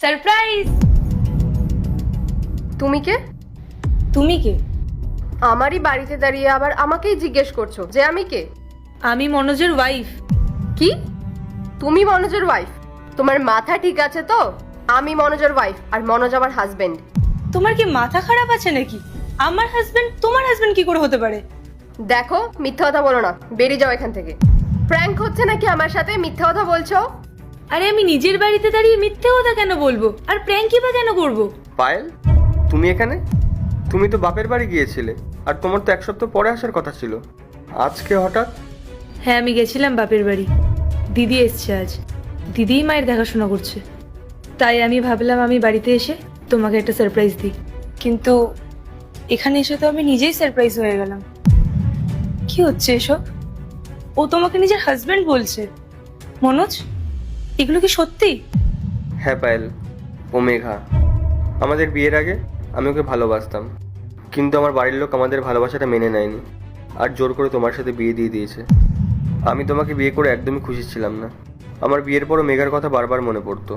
Surprise. তুমি কে? তুমি কে? আমারই বাড়িতে দাঁড়িয়ে আবার আমাকেই জিজ্ঞেস করছো যে আমি কে? আমি মনোজের ওয়াইফ। কি? তুমি মনোজের ওয়াইফ? তোমার মাথা ঠিক আছে তো? আমি মনোজের ওয়াইফ আর মনোজ আমার হাজবেন্ড। তোমার কি মাথা খারাপ আছে নাকি? আমার হাজবেন্ড তোমার হাজবেন্ড কি করে হতে পারে? দেখো, মিথ্যা কথা বলো না, বেরিয়ে যাও এখান থেকে। প্র্যাঙ্ক হচ্ছে নাকি আমার সাথে? মিথ্যা কথা বলছো? আরে আমি নিজের বাড়িতে দাঁড়িয়ে মিথ্যে কথা কেন বলবো, আর প্র্যাঙ্কই বা কেন করবো? পায়েল, তুমি এখানে? তুমি তো বাপের বাড়ি গিয়েছিলে, আর তোমার তো এক সপ্তাহ পরে আসার কথা ছিল। আজকে হঠাৎ? হ্যাঁ, আমি গেছিলাম বাপের বাড়ি। দিদি এসছে আজ। দিদিই মায়ের দেখাশোনা করছে, তাই আমি ভাবলাম আমি বাড়িতে এসে তোমাকে একটা সারপ্রাইজ দিই। কিন্তু এখানে এসে তো আমি নিজেই সারপ্রাইজ হয়ে গেলাম। কি হচ্ছে এসব? ও তোমাকে নিজের হাজবেন্ড বলছে। মনোজ, এগুলো কি সত্যি? হ্যাঁ পায়েল, ও মেঘা। আমাদের বিয়ের আগে আমি ওকে ভালোবাসতাম, কিন্তু আমার বাড়ির লোক আমাদের ভালোবাসাটা মেনে নেয়নি, আর জোর করে তোমার সাথে বিয়ে দিয়ে দিয়েছে। আমি তোমাকে বিয়ে করে একদমই খুশি ছিলাম না। আমার বিয়ের পরও মেঘার কথা বারবার মনে পড়তো,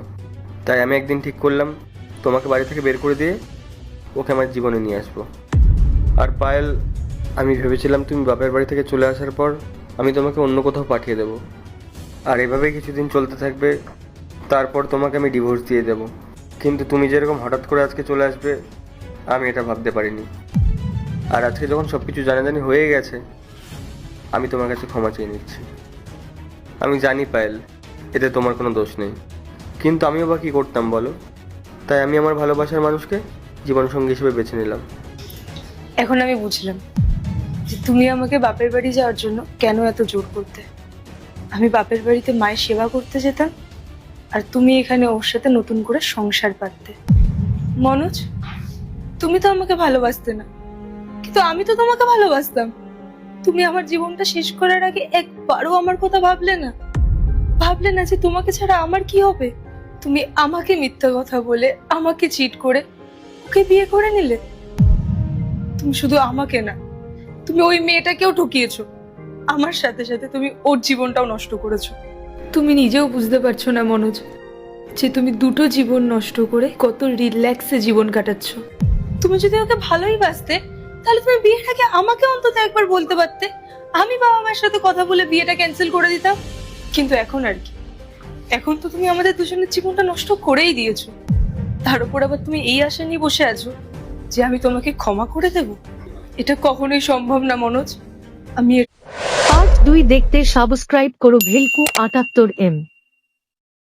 তাই আমি একদিন ঠিক করলাম তোমাকে বাড়ি থেকে বের করে দিয়ে ওকে আমার জীবনে নিয়ে আসবো। আর পায়েল, আমি ভেবেছিলাম তুমি বাপের বাড়ি থেকে চলে আসার পর আমি তোমাকে অন্য কোথাও পাঠিয়ে দেবো, আর এভাবেই কিছুদিন চলতে থাকবে। তারপর তোমাকে আমি ডিভোর্স দিয়ে দেবো। কিন্তু তুমি যেরকম হঠাৎ করে আজকে চলে আসবে, আমি এটা ভাবতে পারিনি। আর আজকে যখন সব কিছু জানাজানি হয়ে গেছে, আমি তোমার কাছে ক্ষমা চেয়ে নিচ্ছি। আমি জানি পায়েল, এতে তোমার কোনো দোষ নেই, কিন্তু আমিও বা কী করতাম বলো? তাই আমি আমার ভালোবাসার মানুষকে জীবনসঙ্গী হিসেবে বেছে নিলাম। এখন আমি বুঝলাম যে তুমি আমাকে বাপের বাড়ি যাওয়ার জন্য কেন এত জোর করতে। আমি বাপের বাড়িতে মায়ের সেবা করতে যেতাম, আর তুমি এখানে ওর সাথে নতুন করে সংসার পাততে। মনোজ, তুমি তো আমাকে ভালোবাসতে না, কিন্তু আমি তো তোমাকে ভালোবাসতাম। তুমি আমার জীবনটা শেষ করার আগে একবারও আমার কথা ভাবলে না? ভাবলে না যে তোমাকে ছাড়া আমার কি হবে? তুমি আমাকে মিথ্যা কথা বলে, আমাকে চিট করে ওকে বিয়ে করে নিলে। তুমি শুধু আমাকে না, তুমি ওই মেয়েটাকেও ঠকিয়েছো। আমার সাথে সাথে তুমি ওর জীবনটাও নষ্ট করেছো। তুমি নিজেও বুঝতে পারছো না মনোজ, যে তুমি দুটো জীবন নষ্ট করে কত রিল্যাক্সে জীবন কাটাচ্ছ। তুমি যদি ওকে ভালোই বাসতে, তাহলে তুমি বিয়ের আগে আমাকে অন্তত একবার বলতে পারতে। আমি বাবা মায়ের সাথে কথা বলে বিয়েটা ক্যান্সেল করে দিতাম। কিন্তু এখন আর কি? এখন তো তুমি আমাদের দুজনের জীবনটা নষ্ট করেই দিয়েছো। তার উপর আবার তুমি এই আশা নিয়ে বসে আছো যে আমি তোমাকে ক্ষমা করে দেব। এটা কখনোই সম্ভব না মনোজ। আমি পার্ট 2 দেখতে সাবস্ক্রাইব করো ভেলকু 78M।